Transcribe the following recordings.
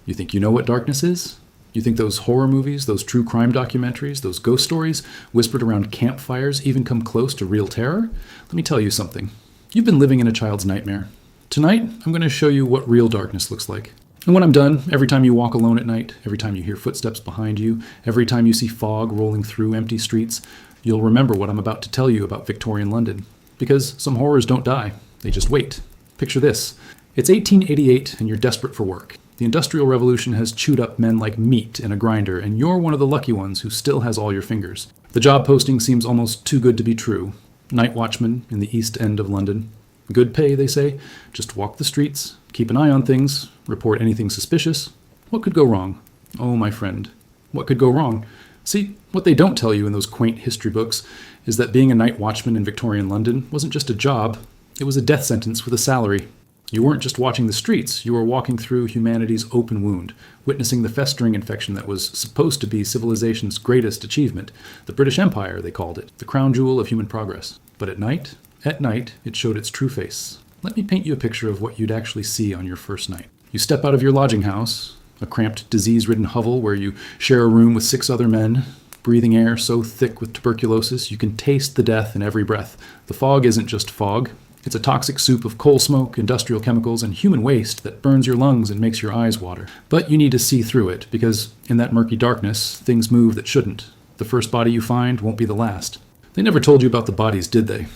You think you know what darkness is? You think those horror movies, those true crime documentaries, those ghost stories whispered around campfires even come close to real terror? Let me tell you something. You've been living in a child's nightmare. Tonight, I'm going to show you what real darkness looks like. And when I'm done, every time you walk alone at night, every time you hear footsteps behind you, every time you see fog rolling through empty streets, you'll remember what I'm about to tell you about Victorian London. Because some horrors don't die, they just wait. Picture this. It's 1888 and you're desperate for work. The Industrial Revolution has chewed up men like meat in a grinder, and you're one of the lucky ones who still has all your fingers. The job posting seems almost too good to be true. Night watchman in the East End of London. Good pay, they say. Just walk the streets, keep an eye on things, report anything suspicious. What could go wrong? Oh, my friend, what could go wrong? See, what they don't tell you in those quaint history books is that being a night watchman in Victorian London wasn't just a job, it was a death sentence with a salary. You weren't just watching the streets, you were walking through humanity's open wound, witnessing the festering infection that was supposed to be civilization's greatest achievement. The British Empire, they called it, the crown jewel of human progress. But at night, it showed its true face. Let me paint you a picture of what you'd actually see on your first night. You step out of your lodging house, a cramped, disease-ridden hovel where you share a room with 6 other men, breathing air so thick with tuberculosis you can taste the death in every breath. The fog isn't just fog. It's a toxic soup of coal smoke, industrial chemicals, and human waste that burns your lungs and makes your eyes water. But you need to see through it, because in that murky darkness, things move that shouldn't. The first body you find won't be the last. They never told you about the bodies, did they?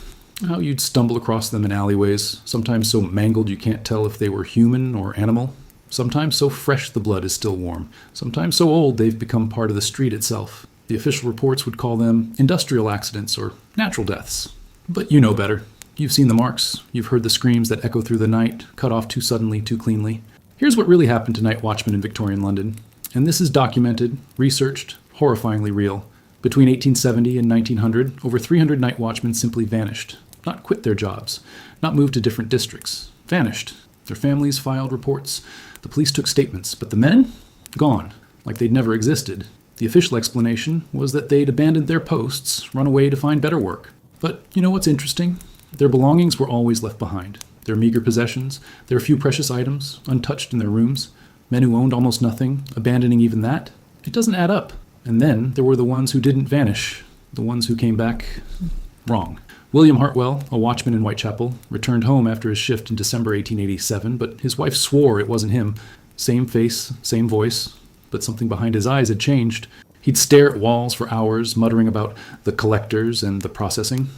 How you'd stumble across them in alleyways, sometimes so mangled you can't tell if they were human or animal. Sometimes so fresh the blood is still warm. Sometimes so old they've become part of the street itself. The official reports would call them industrial accidents or natural deaths. But you know better. You've seen the marks. You've heard the screams that echo through the night, cut off too suddenly, too cleanly. Here's what really happened to night watchmen in Victorian London. And this is documented, researched, horrifyingly real. Between 1870 and 1900, over 300 night watchmen simply vanished. Not quit their jobs, not moved to different districts. Vanished. Their families filed reports. The police took statements. But the men? Gone. Like they'd never existed. The official explanation was that they'd abandoned their posts, run away to find better work. But you know what's interesting? Their belongings were always left behind. Their meager possessions, their few precious items, untouched in their rooms. Men who owned almost nothing, abandoning even that. It doesn't add up. And then there were the ones who didn't vanish. The ones who came back wrong. William Hartwell, a watchman in Whitechapel, returned home after his shift in December 1887, but his wife swore it wasn't him. Same face, same voice, but something behind his eyes had changed. He'd stare at walls for hours, muttering about the collectors and the processing.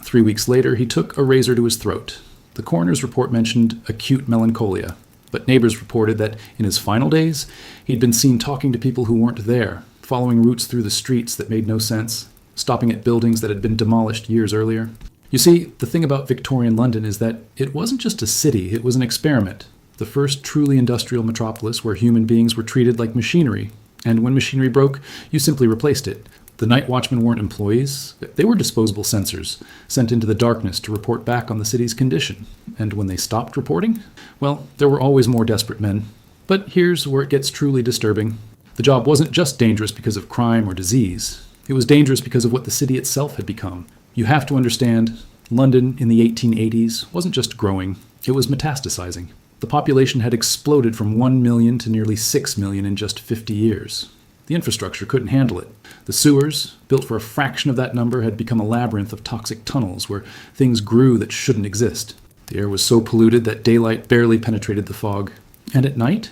3 weeks later, he took a razor to his throat. The coroner's report mentioned acute melancholia, but neighbors reported that in his final days, he'd been seen talking to people who weren't there, following routes through the streets that made no sense, stopping at buildings that had been demolished years earlier. You see, the thing about Victorian London is that it wasn't just a city, it was an experiment. The first truly industrial metropolis where human beings were treated like machinery. And when machinery broke, you simply replaced it. The night watchmen weren't employees. They were disposable sensors, sent into the darkness to report back on the city's condition. And when they stopped reporting, well, there were always more desperate men. But here's where it gets truly disturbing. The job wasn't just dangerous because of crime or disease. It was dangerous because of what the city itself had become. You have to understand, London in the 1880s wasn't just growing, it was metastasizing. The population had exploded from 1 million to nearly 6 million in just 50 years. The infrastructure couldn't handle it. The sewers, built for a fraction of that number, had become a labyrinth of toxic tunnels where things grew that shouldn't exist. The air was so polluted that daylight barely penetrated the fog. And at night,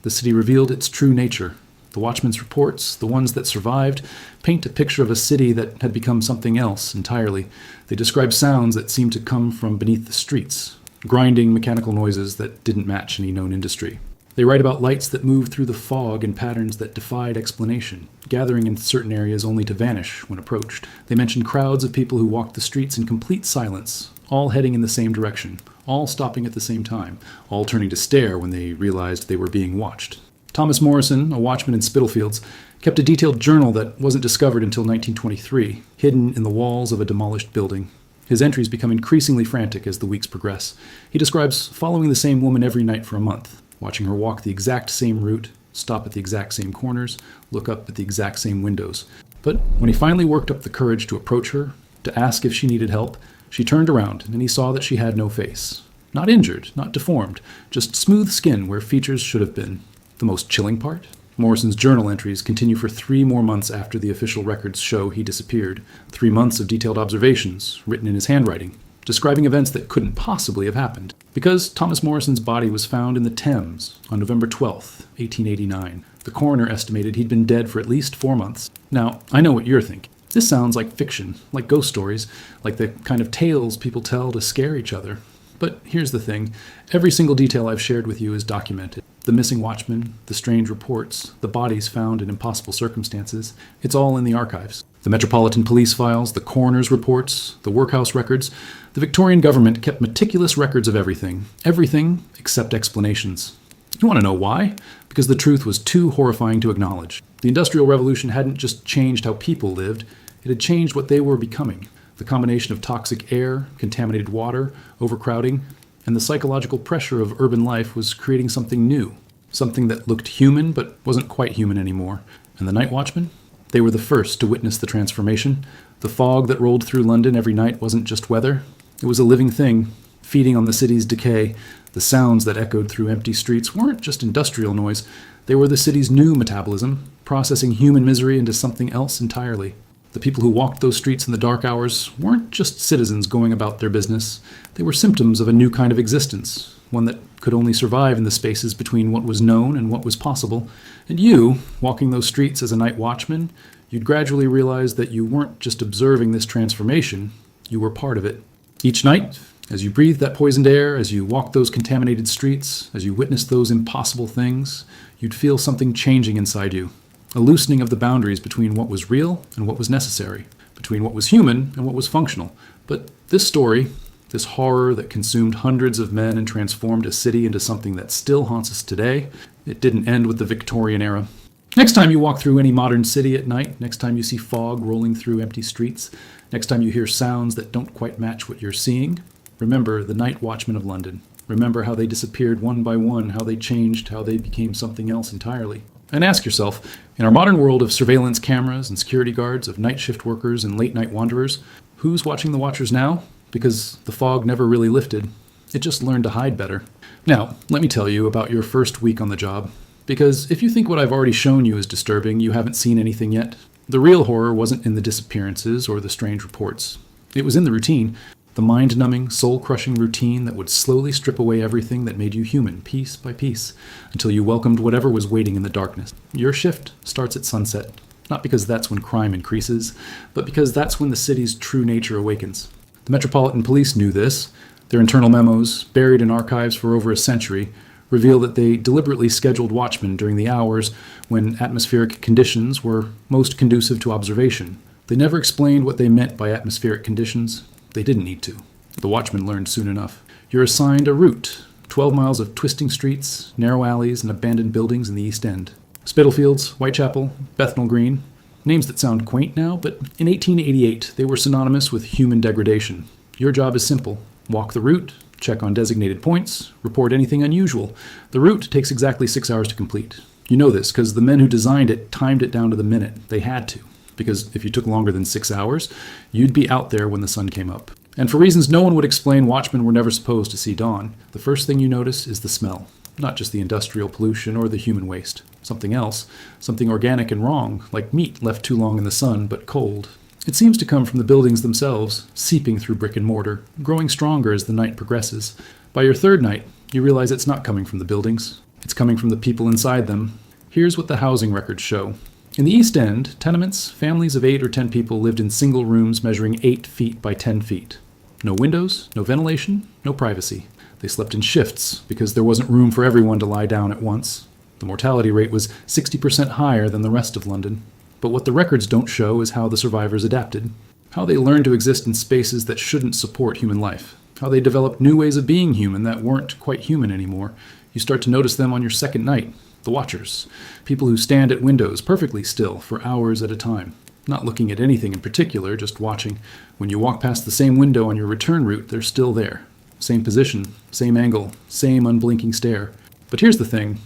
the city revealed its true nature. The watchmen's reports, the ones that survived, paint a picture of a city that had become something else entirely. They describe sounds that seemed to come from beneath the streets, grinding mechanical noises that didn't match any known industry. They write about lights that moved through the fog in patterns that defied explanation, gathering in certain areas only to vanish when approached. They mention crowds of people who walked the streets in complete silence, all heading in the same direction, all stopping at the same time, all turning to stare when they realized they were being watched. Thomas Morrison, a watchman in Spitalfields, kept a detailed journal that wasn't discovered until 1923, hidden in the walls of a demolished building. His entries become increasingly frantic as the weeks progress. He describes following the same woman every night for a month, watching her walk the exact same route, stop at the exact same corners, look up at the exact same windows. But when he finally worked up the courage to approach her, to ask if she needed help, she turned around and he saw that she had no face. Not injured, not deformed, just smooth skin where features should have been. The most chilling part? Morrison's journal entries continue for 3 more months after the official records show he disappeared. 3 months of detailed observations, written in his handwriting, describing events that couldn't possibly have happened. Because Thomas Morrison's body was found in the Thames on November 12th, 1889. The coroner estimated he'd been dead for at least 4 months. Now, I know what you're thinking. This sounds like fiction, like ghost stories, like the kind of tales people tell to scare each other. But here's the thing. Every single detail I've shared with you is documented. The missing watchmen, the strange reports, the bodies found in impossible circumstances. It's all in the archives. The Metropolitan Police files, the coroner's reports, the workhouse records. The Victorian government kept meticulous records of everything. Everything except explanations. You want to know why? Because the truth was too horrifying to acknowledge. The Industrial Revolution hadn't just changed how people lived, it had changed what they were becoming. The combination of toxic air, contaminated water, overcrowding, and the psychological pressure of urban life was creating something new. Something that looked human but wasn't quite human anymore. And the night watchmen? They were the first to witness the transformation. The fog that rolled through London every night wasn't just weather. It was a living thing, feeding on the city's decay. The sounds that echoed through empty streets weren't just industrial noise. They were the city's new metabolism, processing human misery into something else entirely. The people who walked those streets in the dark hours weren't just citizens going about their business. They were symptoms of a new kind of existence, one that could only survive in the spaces between what was known and what was possible. And you, walking those streets as a night watchman, you'd gradually realize that you weren't just observing this transformation, you were part of it. Each night, as you breathed that poisoned air, as you walked those contaminated streets, as you witnessed those impossible things, you'd feel something changing inside you. A loosening of the boundaries between what was real and what was necessary, between what was human and what was functional. But this story, this horror that consumed hundreds of men and transformed a city into something that still haunts us today, it didn't end with the Victorian era. Next time you walk through any modern city at night, next time you see fog rolling through empty streets, next time you hear sounds that don't quite match what you're seeing, remember the night watchmen of London. Remember how they disappeared one by one, how they changed, how they became something else entirely. And ask yourself, in our modern world of surveillance cameras and security guards, of night shift workers and late night wanderers, who's watching the watchers now? Because the fog never really lifted. It just learned to hide better. Now, let me tell you about your first week on the job. Because if you think what I've already shown you is disturbing, you haven't seen anything yet. The real horror wasn't in the disappearances or the strange reports. It was in the routine. The mind-numbing, soul-crushing routine that would slowly strip away everything that made you human, piece by piece, until you welcomed whatever was waiting in the darkness. Your shift starts at sunset, not because that's when crime increases, but because that's when the city's true nature awakens. The Metropolitan Police knew this. Their internal memos, buried in archives for over a century, reveal that they deliberately scheduled watchmen during the hours when atmospheric conditions were most conducive to observation. They never explained what they meant by atmospheric conditions. They didn't need to. The watchmen learned soon enough. You're assigned a route, 12 miles of twisting streets, narrow alleys, and abandoned buildings in the East End. Spitalfields, Whitechapel, Bethnal Green. Names that sound quaint now, but in 1888 they were synonymous with human degradation. Your job is simple. Walk the route, check on designated points, report anything unusual. The route takes exactly 6 hours to complete. You know this because the men who designed it timed it down to the minute. They had to. Because if you took longer than 6 hours, you'd be out there when the sun came up. And for reasons no one would explain, watchmen were never supposed to see dawn. The first thing you notice is the smell. Not just the industrial pollution or the human waste. Something else. Something organic and wrong, like meat left too long in the sun, but cold. It seems to come from the buildings themselves, seeping through brick and mortar, growing stronger as the night progresses. By your third night, you realize it's not coming from the buildings. It's coming from the people inside them. Here's what the housing records show. In the East End, tenements, families of 8 or 10 people lived in single rooms measuring 8 feet by 10 feet. No windows, no ventilation, no privacy. They slept in shifts because there wasn't room for everyone to lie down at once. The mortality rate was 60% higher than the rest of London. But what the records don't show is how the survivors adapted. How they learned to exist in spaces that shouldn't support human life. How they developed new ways of being human that weren't quite human anymore. You start to notice them on your second night. The watchers, people who stand at windows perfectly still for hours at a time, not looking at anything in particular, just watching. When you walk past the same window on your return route, they're still there. Same position, same angle, same unblinking stare. But here's the thing.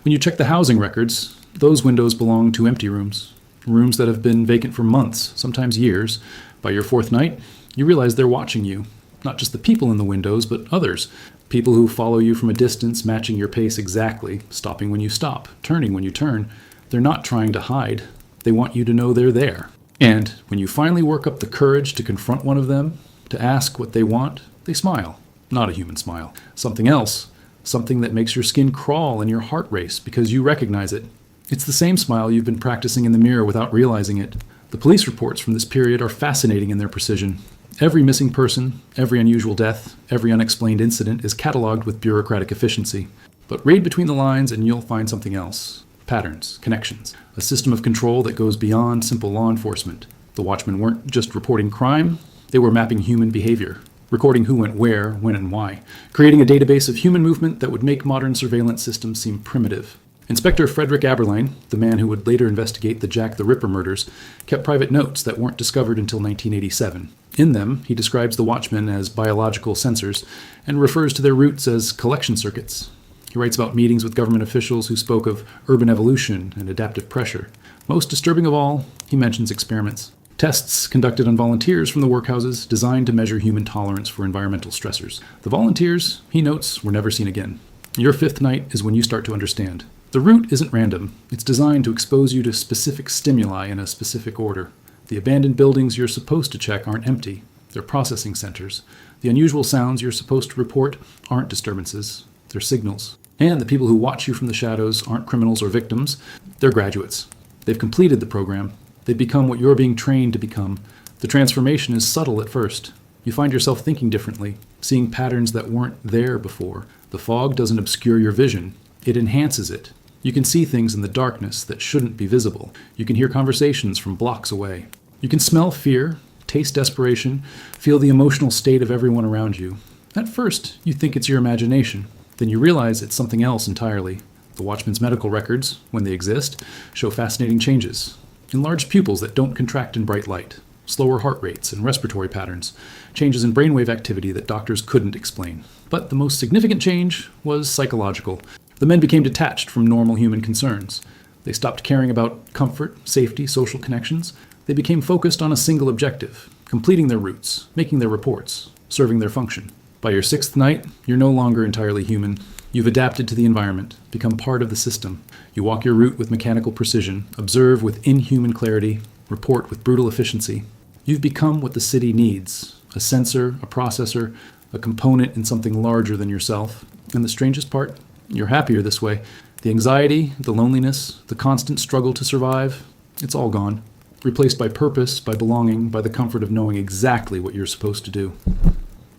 When you check the housing records, those windows belong to empty rooms. Rooms that have been vacant for months, sometimes years. By your fourth night, you realize they're watching you. Not just the people in the windows, but others. People who follow you from a distance, matching your pace exactly, stopping when you stop, turning when you turn. They're not trying to hide. They want you to know they're there. And when you finally work up the courage to confront one of them, to ask what they want, they smile. Not a human smile. Something else. Something that makes your skin crawl and your heart race because you recognize it. It's the same smile you've been practicing in the mirror without realizing it. The police reports from this period are fascinating in their precision. Every missing person, every unusual death, every unexplained incident is cataloged with bureaucratic efficiency. But read between the lines and you'll find something else. Patterns, connections, a system of control that goes beyond simple law enforcement. The Watchmen weren't just reporting crime, they were mapping human behavior, recording who went where, when and why, creating a database of human movement that would make modern surveillance systems seem primitive. Inspector Frederick Aberline, the man who would later investigate the Jack the Ripper murders, kept private notes that weren't discovered until 1987. In them, he describes the Watchmen as biological sensors and refers to their roots as collection circuits. He writes about meetings with government officials who spoke of urban evolution and adaptive pressure. Most disturbing of all, he mentions experiments. Tests conducted on volunteers from the workhouses designed to measure human tolerance for environmental stressors. The volunteers, he notes, were never seen again. Your fifth night is when you start to understand. The route isn't random. It's designed to expose you to specific stimuli in a specific order. The abandoned buildings you're supposed to check aren't empty. They're processing centers. The unusual sounds you're supposed to report aren't disturbances. They're signals. And the people who watch you from the shadows aren't criminals or victims. They're graduates. They've completed the program. They've become what you're being trained to become. The transformation is subtle at first. You find yourself thinking differently, seeing patterns that weren't there before. The fog doesn't obscure your vision. It enhances it. You can see things in the darkness that shouldn't be visible. You can hear conversations from blocks away. You can smell fear, taste desperation, feel the emotional state of everyone around you. At first, you think it's your imagination. Then you realize it's something else entirely. The Watchman's medical records, when they exist, show fascinating changes. Enlarged pupils that don't contract in bright light, slower heart rates and respiratory patterns, changes in brainwave activity that doctors couldn't explain. But the most significant change was psychological. The men became detached from normal human concerns. They stopped caring about comfort, safety, social connections. They became focused on a single objective, completing their routes, making their reports, serving their function. By your sixth night, you're no longer entirely human. You've adapted to the environment, become part of the system. You walk your route with mechanical precision, observe with inhuman clarity, report with brutal efficiency. You've become what the city needs, a sensor, a processor, a component in something larger than yourself. And the strangest part, you're happier this way. The anxiety, the loneliness, the constant struggle to survive, it's all gone. Replaced by purpose, by belonging, by the comfort of knowing exactly what you're supposed to do.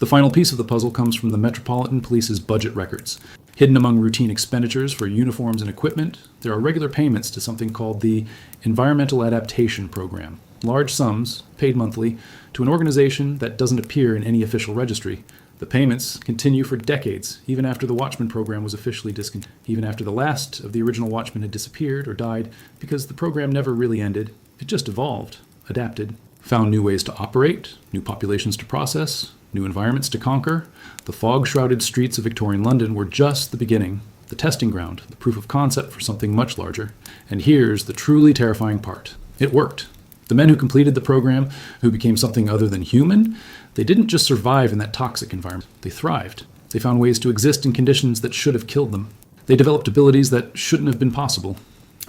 The final piece of the puzzle comes from the Metropolitan Police's budget records. Hidden among routine expenditures for uniforms and equipment, there are regular payments to something called the Environmental Adaptation Program. Large sums, paid monthly, to an organization that doesn't appear in any official registry. The payments continue for decades, even after the Watchman program was officially discontinued, even after the last of the original Watchmen had disappeared or died, because the program never really ended. It just evolved, adapted, found new ways to operate, new populations to process, new environments to conquer. The fog-shrouded streets of Victorian London were just the beginning, the testing ground, the proof of concept for something much larger. And here's the truly terrifying part. It worked. The men who completed the program, who became something other than human, they didn't just survive in that toxic environment. They thrived. They found ways to exist in conditions that should have killed them. They developed abilities that shouldn't have been possible.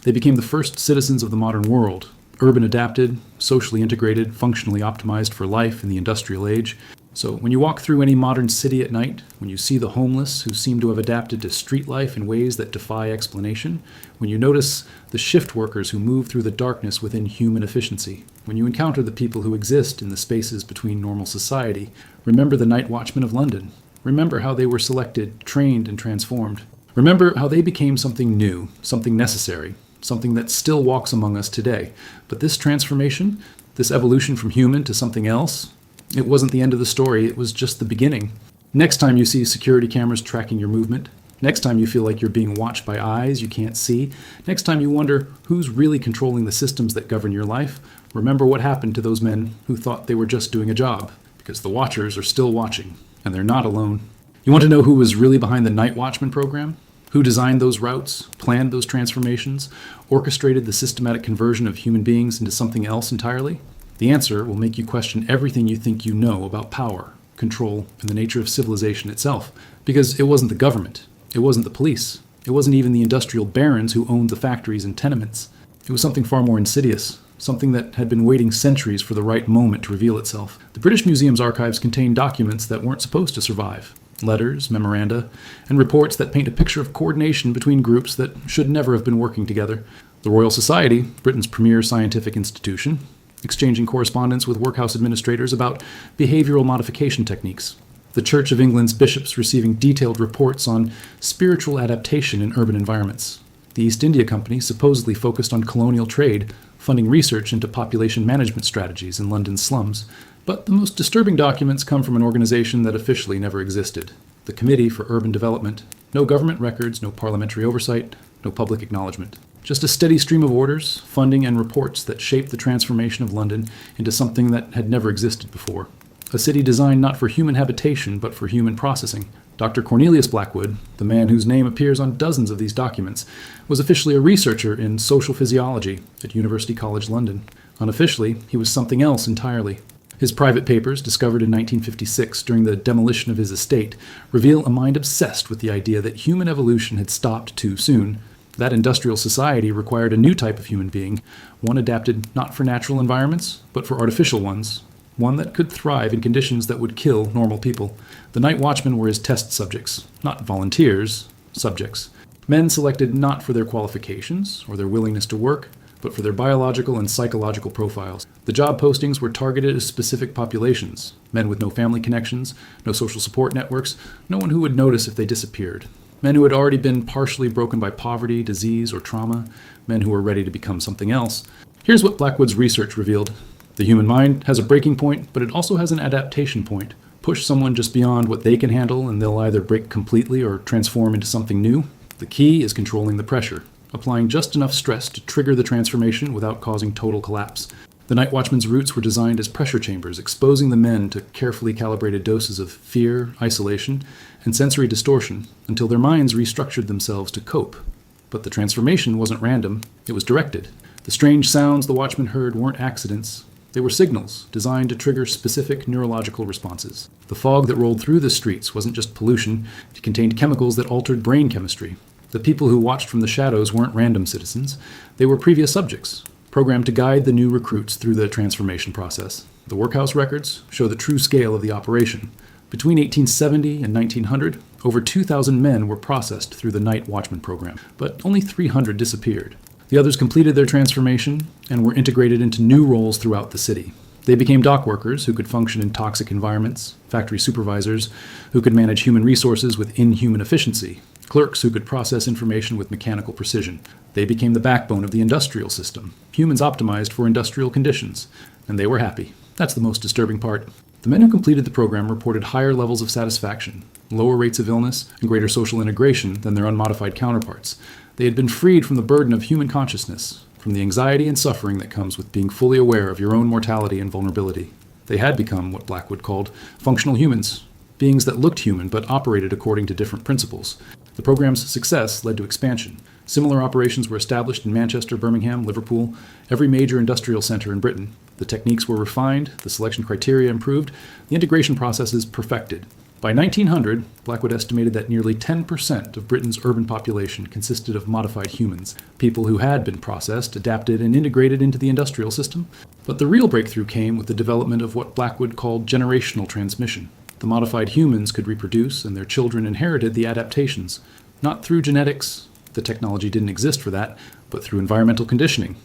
They became the first citizens of the modern world, urban adapted, socially integrated, functionally optimized for life in the industrial age. So when you walk through any modern city at night, when you see the homeless who seem to have adapted to street life in ways that defy explanation, when you notice the shift workers who move through the darkness within human efficiency, when you encounter the people who exist in the spaces between normal society, remember the night watchmen of London. Remember how they were selected, trained, and transformed. Remember how they became something new, something necessary, something that still walks among us today. But this transformation, this evolution from human to something else, it wasn't the end of the story, it was just the beginning. Next time you see security cameras tracking your movement, next time you feel like you're being watched by eyes you can't see, next time you wonder who's really controlling the systems that govern your life, remember what happened to those men who thought they were just doing a job, because the watchers are still watching, and they're not alone. You want to know who was really behind the Night Watchman program? Who designed those routes, planned those transformations, orchestrated the systematic conversion of human beings into something else entirely? The answer will make you question everything you think you know about power, control, and the nature of civilization itself. Because it wasn't the government, it wasn't the police, it wasn't even the industrial barons who owned the factories and tenements. It was something far more insidious, something that had been waiting centuries for the right moment to reveal itself. The British Museum's archives contain documents that weren't supposed to survive. Letters, memoranda, and reports that paint a picture of coordination between groups that should never have been working together. The Royal Society, Britain's premier scientific institution, exchanging correspondence with workhouse administrators about behavioral modification techniques. The Church of England's bishops receiving detailed reports on spiritual adaptation in urban environments. The East India Company supposedly focused on colonial trade, funding research into population management strategies in London's slums. But the most disturbing documents come from an organization that officially never existed, the Committee for Urban Development. No government records, no parliamentary oversight, no public acknowledgement. Just a steady stream of orders, funding, and reports that shaped the transformation of London into something that had never existed before. A city designed not for human habitation, but for human processing. Dr. Cornelius Blackwood, the man whose name appears on dozens of these documents, was officially a researcher in social physiology at University College London. Unofficially, he was something else entirely. His private papers, discovered in 1956 during the demolition of his estate, reveal a mind obsessed with the idea that human evolution had stopped too soon. That industrial society required a new type of human being, one adapted not for natural environments, but for artificial ones, one that could thrive in conditions that would kill normal people. The night watchmen were his test subjects, not volunteers, subjects. Men selected not for their qualifications or their willingness to work, but for their biological and psychological profiles. The job postings were targeted at specific populations, men with no family connections, no social support networks, no one who would notice if they disappeared. Men who had already been partially broken by poverty, disease, or trauma, men who were ready to become something else. Here's what Blackwood's research revealed. The human mind has a breaking point, but it also has an adaptation point. Push someone just beyond what they can handle, and they'll either break completely or transform into something new. The key is controlling the pressure, applying just enough stress to trigger the transformation without causing total collapse. The night watchman's roots were designed as pressure chambers, exposing the men to carefully calibrated doses of fear, isolation, and sensory distortion until their minds restructured themselves to cope. But the transformation wasn't random, it was directed. The strange sounds the watchmen heard weren't accidents. They were signals designed to trigger specific neurological responses. The fog that rolled through the streets wasn't just pollution, it contained chemicals that altered brain chemistry. The people who watched from the shadows weren't random citizens. They were previous subjects, programmed to guide the new recruits through the transformation process. The workhouse records show the true scale of the operation. Between 1870 and 1900, over 2,000 men were processed through the night watchman program, but only 300 disappeared. The others completed their transformation and were integrated into new roles throughout the city. They became dock workers who could function in toxic environments, factory supervisors who could manage human resources with inhuman efficiency, clerks who could process information with mechanical precision. They became the backbone of the industrial system, humans optimized for industrial conditions, and they were happy. That's the most disturbing part. The men who completed the program reported higher levels of satisfaction, lower rates of illness, and greater social integration than their unmodified counterparts. They had been freed from the burden of human consciousness, from the anxiety and suffering that comes with being fully aware of your own mortality and vulnerability. They had become what Blackwood called functional humans, beings that looked human but operated according to different principles. The program's success led to expansion. Similar operations were established in Manchester, Birmingham, Liverpool, every major industrial center in Britain. The techniques were refined, the selection criteria improved, the integration processes perfected. By 1900, Blackwood estimated that nearly 10% of Britain's urban population consisted of modified humans, people who had been processed, adapted, and integrated into the industrial system. But the real breakthrough came with the development of what Blackwood called generational transmission. The modified humans could reproduce, and their children inherited the adaptations, not through genetics, the technology didn't exist for that, but through environmental conditioning.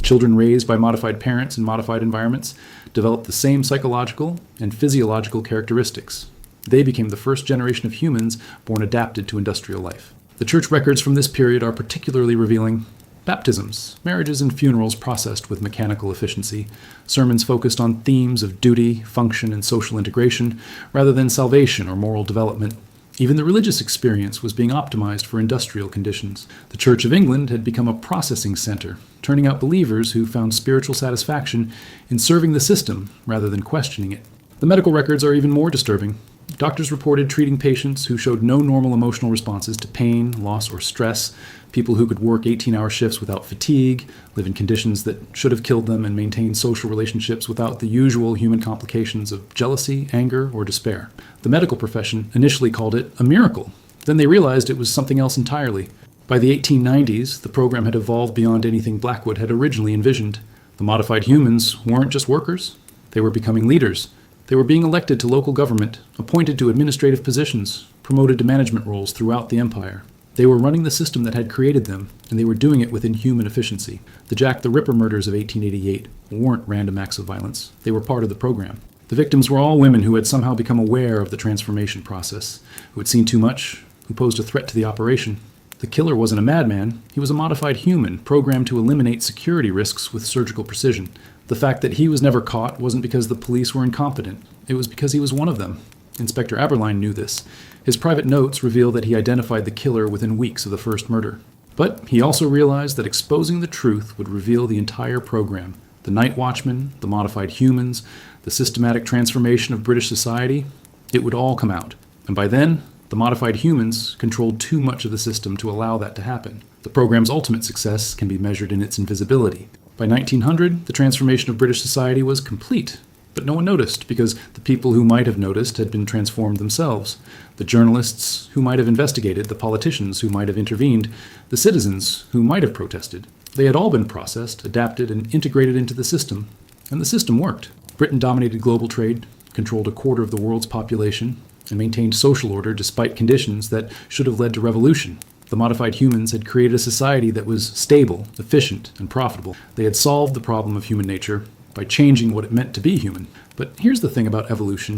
Children raised by modified parents in modified environments developed the same psychological and physiological characteristics. They became the first generation of humans born adapted to industrial life. The church records from this period are particularly revealing. Baptisms, marriages, and funerals processed with mechanical efficiency. Sermons focused on themes of duty, function, and social integration, rather than salvation or moral development. Even the religious experience was being optimized for industrial conditions. The Church of England had become a processing center, turning out believers who found spiritual satisfaction in serving the system rather than questioning it. The medical records are even more disturbing. Doctors reported treating patients who showed no normal emotional responses to pain, loss, or stress, people who could work 18-hour shifts without fatigue, live in conditions that should have killed them, and maintain social relationships without the usual human complications of jealousy, anger, or despair. The medical profession initially called it a miracle. Then they realized it was something else entirely. By the 1890s, the program had evolved beyond anything Blackwood had originally envisioned. The modified humans weren't just workers. They were becoming leaders. They were being elected to local government, appointed to administrative positions, promoted to management roles throughout the empire. They were running the system that had created them, and they were doing it with inhuman efficiency. The Jack the Ripper murders of 1888 weren't random acts of violence. They were part of the program. The victims were all women who had somehow become aware of the transformation process, who had seen too much, who posed a threat to the operation. The killer wasn't a madman. He was a modified human, programmed to eliminate security risks with surgical precision. The fact that he was never caught wasn't because the police were incompetent. It was because he was one of them. Inspector Aberline knew this. His private notes reveal that he identified the killer within weeks of the first murder. But he also realized that exposing the truth would reveal the entire program. The night watchmen, the modified humans, the systematic transformation of British society, it would all come out. And by then, the modified humans controlled too much of the system to allow that to happen. The program's ultimate success can be measured in its invisibility. By 1900, the transformation of British society was complete. But no one noticed, because the people who might have noticed had been transformed themselves. The journalists who might have investigated, the politicians who might have intervened, the citizens who might have protested. They had all been processed, adapted, and integrated into the system. And the system worked. Britain dominated global trade, controlled a quarter of the world's population, and maintained social order despite conditions that should have led to revolution. The modified humans had created a society that was stable, efficient, and profitable. They had solved the problem of human nature by changing what it meant to be human. But here's the thing about evolution.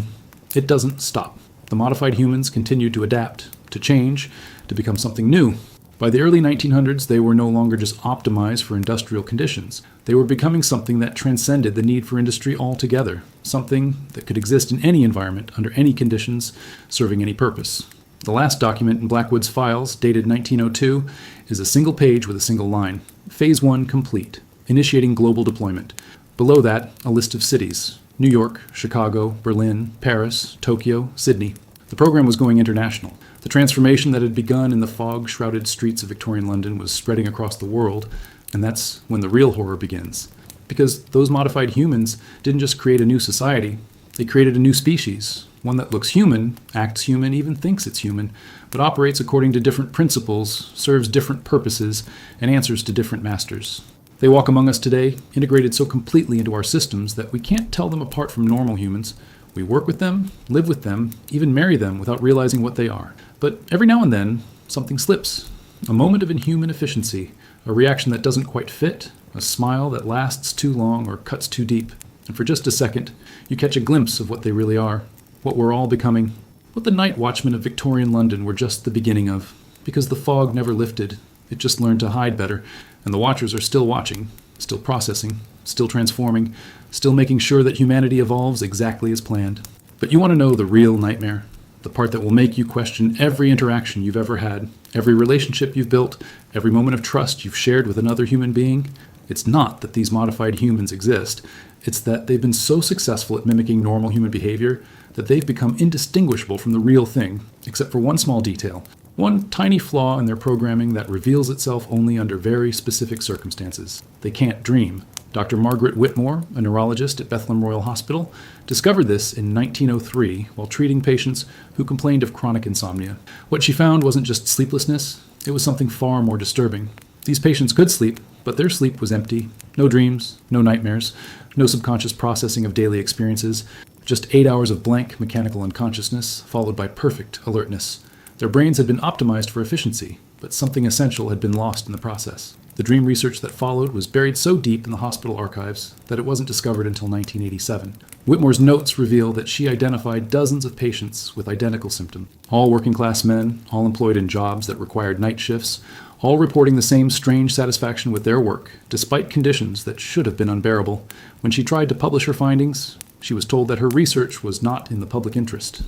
It doesn't stop. The modified humans continued to adapt, to change, to become something new. By the early 1900s, they were no longer just optimized for industrial conditions. They were becoming something that transcended the need for industry altogether, something that could exist in any environment, under any conditions, serving any purpose. The last document in Blackwood's files, dated 1902, is a single page with a single line. Phase 1 complete, initiating global deployment. Below that, a list of cities: New York, Chicago, Berlin, Paris, Tokyo, Sydney. The program was going international. The transformation that had begun in the fog-shrouded streets of Victorian London was spreading across the world, and that's when the real horror begins. Because those modified humans didn't just create a new society, they created a new species, one that looks human, acts human, even thinks it's human, but operates according to different principles, serves different purposes, and answers to different masters. They walk among us today, integrated so completely into our systems that we can't tell them apart from normal humans. We work with them, live with them, even marry them without realizing what they are. But every now and then, something slips. A moment of inhuman efficiency, a reaction that doesn't quite fit, a smile that lasts too long or cuts too deep. And for just a second, you catch a glimpse of what they really are, what we're all becoming, what the night watchmen of Victorian London were just the beginning of. Because the fog never lifted, it just learned to hide better, and the watchers are still watching, still processing, still transforming, still making sure that humanity evolves exactly as planned. But you want to know the real nightmare, the part that will make you question every interaction you've ever had, every relationship you've built, every moment of trust you've shared with another human being? It's not that these modified humans exist. It's that they've been so successful at mimicking normal human behavior that they've become indistinguishable from the real thing, except for one small detail. One tiny flaw in their programming that reveals itself only under very specific circumstances. They can't dream. Dr. Margaret Whitmore, a neurologist at Bethlehem Royal Hospital, discovered this in 1903 while treating patients who complained of chronic insomnia. What she found wasn't just sleeplessness, it was something far more disturbing. These patients could sleep, but their sleep was empty. No dreams, no nightmares, no subconscious processing of daily experiences, just 8 hours of blank mechanical unconsciousness, followed by perfect alertness. Their brains had been optimized for efficiency, but something essential had been lost in the process. The dream research that followed was buried so deep in the hospital archives that it wasn't discovered until 1987. Whitmore's notes reveal that she identified dozens of patients with identical symptoms, all working-class men, all employed in jobs that required night shifts, all reporting the same strange satisfaction with their work, despite conditions that should have been unbearable. When she tried to publish her findings, she was told that her research was not in the public interest.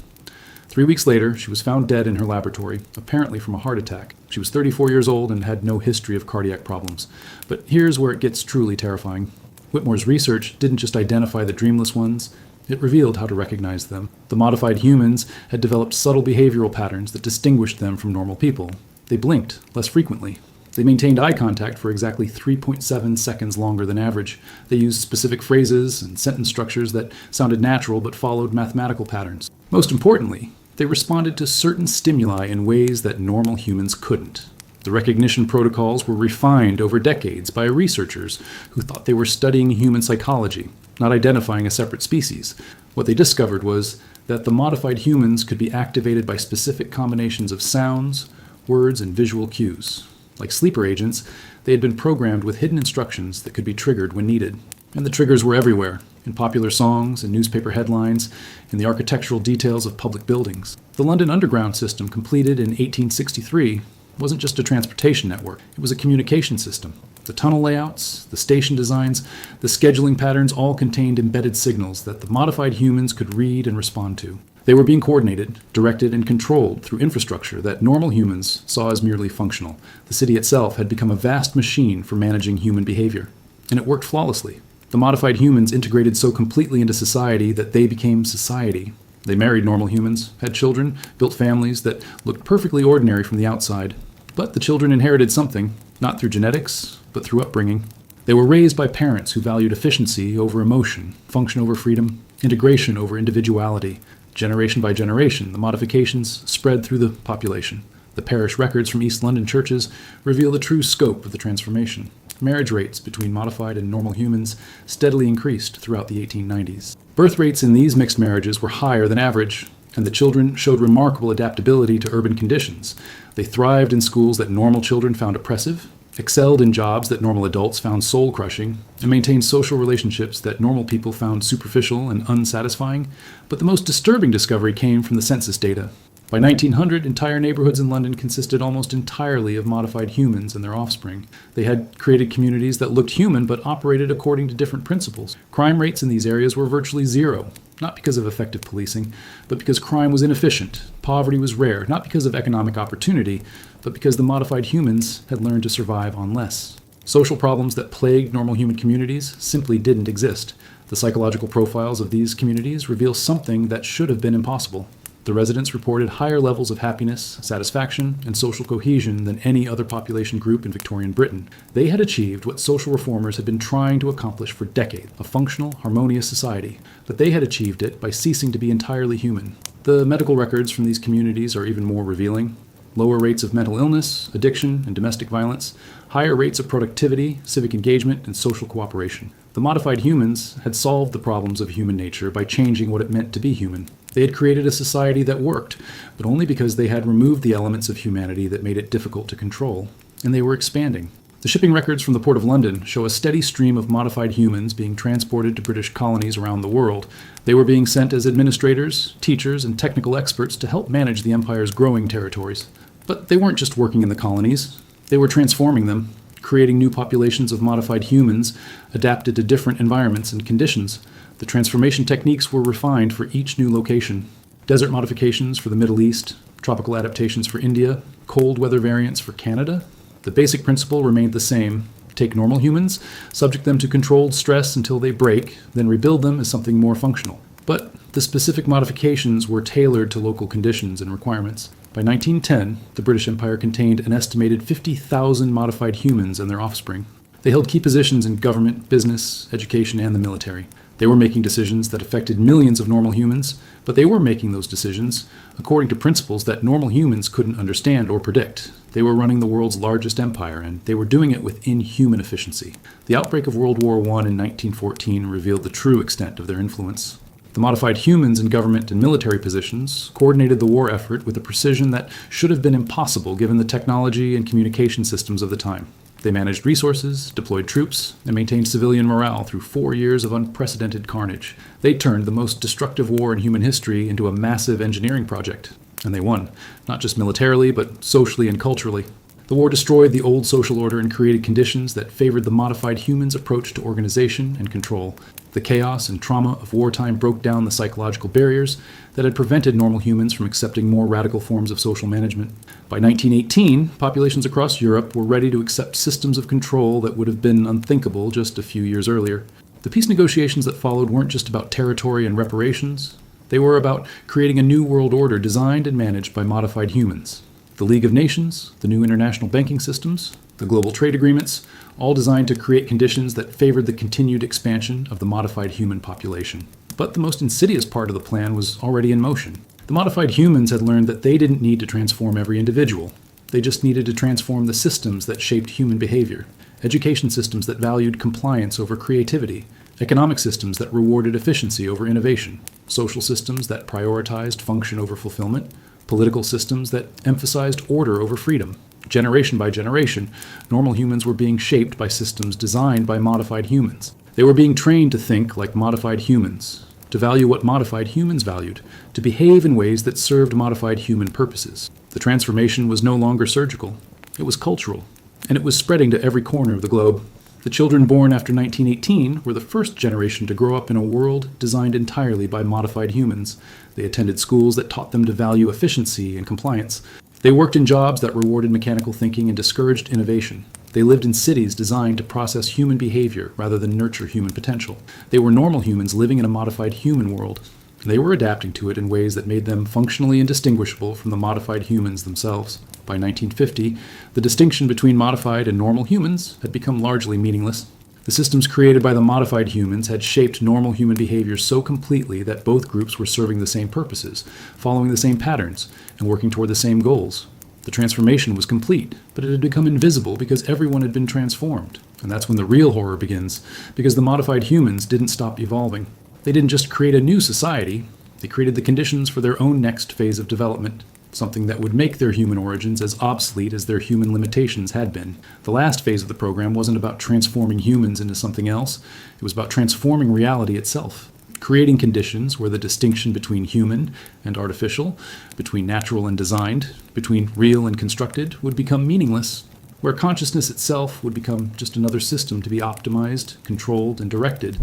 3 weeks later, she was found dead in her laboratory, apparently from a heart attack. She was 34 years old and had no history of cardiac problems. But here's where it gets truly terrifying. Whitmore's research didn't just identify the dreamless ones, It revealed how to recognize them. The modified humans had developed subtle behavioral patterns that distinguished them from normal people. They blinked less frequently. They maintained eye contact for exactly 3.7 seconds longer than average. They used specific phrases and sentence structures that sounded natural but followed mathematical patterns. Most importantly, they responded to certain stimuli in ways that normal humans couldn't. The recognition protocols were refined over decades by researchers who thought they were studying human psychology, not identifying a separate species. What they discovered was that the modified humans could be activated by specific combinations of sounds, words, and visual cues. Like sleeper agents, they had been programmed with hidden instructions that could be triggered when needed. And the triggers were everywhere, in popular songs, in newspaper headlines, in the architectural details of public buildings. The London Underground system, completed in 1863, wasn't just a transportation network. It was a communication system. The tunnel layouts, the station designs, the scheduling patterns all contained embedded signals that the modified humans could read and respond to. They were being coordinated, directed, and controlled through infrastructure that normal humans saw as merely functional. The city itself had become a vast machine for managing human behavior, and it worked flawlessly. The modified humans integrated so completely into society that they became society. They married normal humans, had children, built families that looked perfectly ordinary from the outside. But the children inherited something, not through genetics, but through upbringing. They were raised by parents who valued efficiency over emotion, function over freedom, integration over individuality. Generation by generation, the modifications spread through the population. The parish records from East London churches reveal the true scope of the transformation. Marriage rates between modified and normal humans steadily increased throughout the 1890s. Birth rates in these mixed marriages were higher than average, and the children showed remarkable adaptability to urban conditions. They thrived in schools that normal children found oppressive, excelled in jobs that normal adults found soul-crushing, and maintained social relationships that normal people found superficial and unsatisfying. But the most disturbing discovery came from the census data. By 1900, entire neighborhoods in London consisted almost entirely of modified humans and their offspring. They had created communities that looked human but operated according to different principles. Crime rates in these areas were virtually zero, not because of effective policing, but because crime was inefficient. Poverty was rare, not because of economic opportunity, but because the modified humans had learned to survive on less. Social problems that plagued normal human communities simply didn't exist. The psychological profiles of these communities reveal something that should have been impossible. The residents reported higher levels of happiness, satisfaction, and social cohesion than any other population group in Victorian Britain. They had achieved what social reformers had been trying to accomplish for decades, a functional, harmonious society. But they had achieved it by ceasing to be entirely human. The medical records from these communities are even more revealing. Lower rates of mental illness, addiction, and domestic violence, higher rates of productivity, civic engagement, and social cooperation. The modified humans had solved the problems of human nature by changing what it meant to be human. They had created a society that worked, but only because they had removed the elements of humanity that made it difficult to control, and they were expanding. The shipping records from the Port of London show a steady stream of modified humans being transported to British colonies around the world. They were being sent as administrators, teachers, and technical experts to help manage the empire's growing territories. But they weren't just working in the colonies. They were transforming them, creating new populations of modified humans adapted to different environments and conditions. The transformation techniques were refined for each new location. Desert modifications for the Middle East, tropical adaptations for India, cold weather variants for Canada. The basic principle remained the same. Take normal humans, subject them to controlled stress until they break, then rebuild them as something more functional. But the specific modifications were tailored to local conditions and requirements. By 1910, the British Empire contained an estimated 50,000 modified humans and their offspring. They held key positions in government, business, education, and the military. They were making decisions that affected millions of normal humans, but they were making those decisions according to principles that normal humans couldn't understand or predict. They were running the world's largest empire, and they were doing it with inhuman efficiency. The outbreak of World War I in 1914 revealed the true extent of their influence. The modified humans in government and military positions coordinated the war effort with a precision that should have been impossible given the technology and communication systems of the time. They managed resources, deployed troops, and maintained civilian morale through 4 years of unprecedented carnage. They turned the most destructive war in human history into a massive engineering project. And they won, not just militarily, but socially and culturally. The war destroyed the old social order and created conditions that favored the modified humans' approach to organization and control. The chaos and trauma of wartime broke down the psychological barriers that had prevented normal humans from accepting more radical forms of social management. By 1918, populations across Europe were ready to accept systems of control that would have been unthinkable just a few years earlier. The peace negotiations that followed weren't just about territory and reparations. They were about creating a new world order designed and managed by modified humans. The League of Nations, the new international banking systems, the global trade agreements, all designed to create conditions that favored the continued expansion of the modified human population. But the most insidious part of the plan was already in motion. The modified humans had learned that they didn't need to transform every individual. They just needed to transform the systems that shaped human behavior. Education systems that valued compliance over creativity, economic systems that rewarded efficiency over innovation, social systems that prioritized function over fulfillment, political systems that emphasized order over freedom. Generation by generation, normal humans were being shaped by systems designed by modified humans. They were being trained to think like modified humans, to value what modified humans valued, to behave in ways that served modified human purposes. The transformation was no longer surgical. It was cultural, and it was spreading to every corner of the globe. The children born after 1918 were the first generation to grow up in a world designed entirely by modified humans. They attended schools that taught them to value efficiency and compliance. They worked in jobs that rewarded mechanical thinking and discouraged innovation. They lived in cities designed to process human behavior rather than nurture human potential. They were normal humans living in a modified human world. They were adapting to it in ways that made them functionally indistinguishable from the modified humans themselves. By 1950, the distinction between modified and normal humans had become largely meaningless. The systems created by the modified humans had shaped normal human behavior so completely that both groups were serving the same purposes, following the same patterns, and working toward the same goals. The transformation was complete, but it had become invisible because everyone had been transformed. And that's when the real horror begins, because the modified humans didn't stop evolving. They didn't just create a new society, they created the conditions for their own next phase of development, something that would make their human origins as obsolete as their human limitations had been. The last phase of the program wasn't about transforming humans into something else, it was about transforming reality itself, creating conditions where the distinction between human and artificial, between natural and designed, between real and constructed, would become meaningless, where consciousness itself would become just another system to be optimized, controlled, and directed.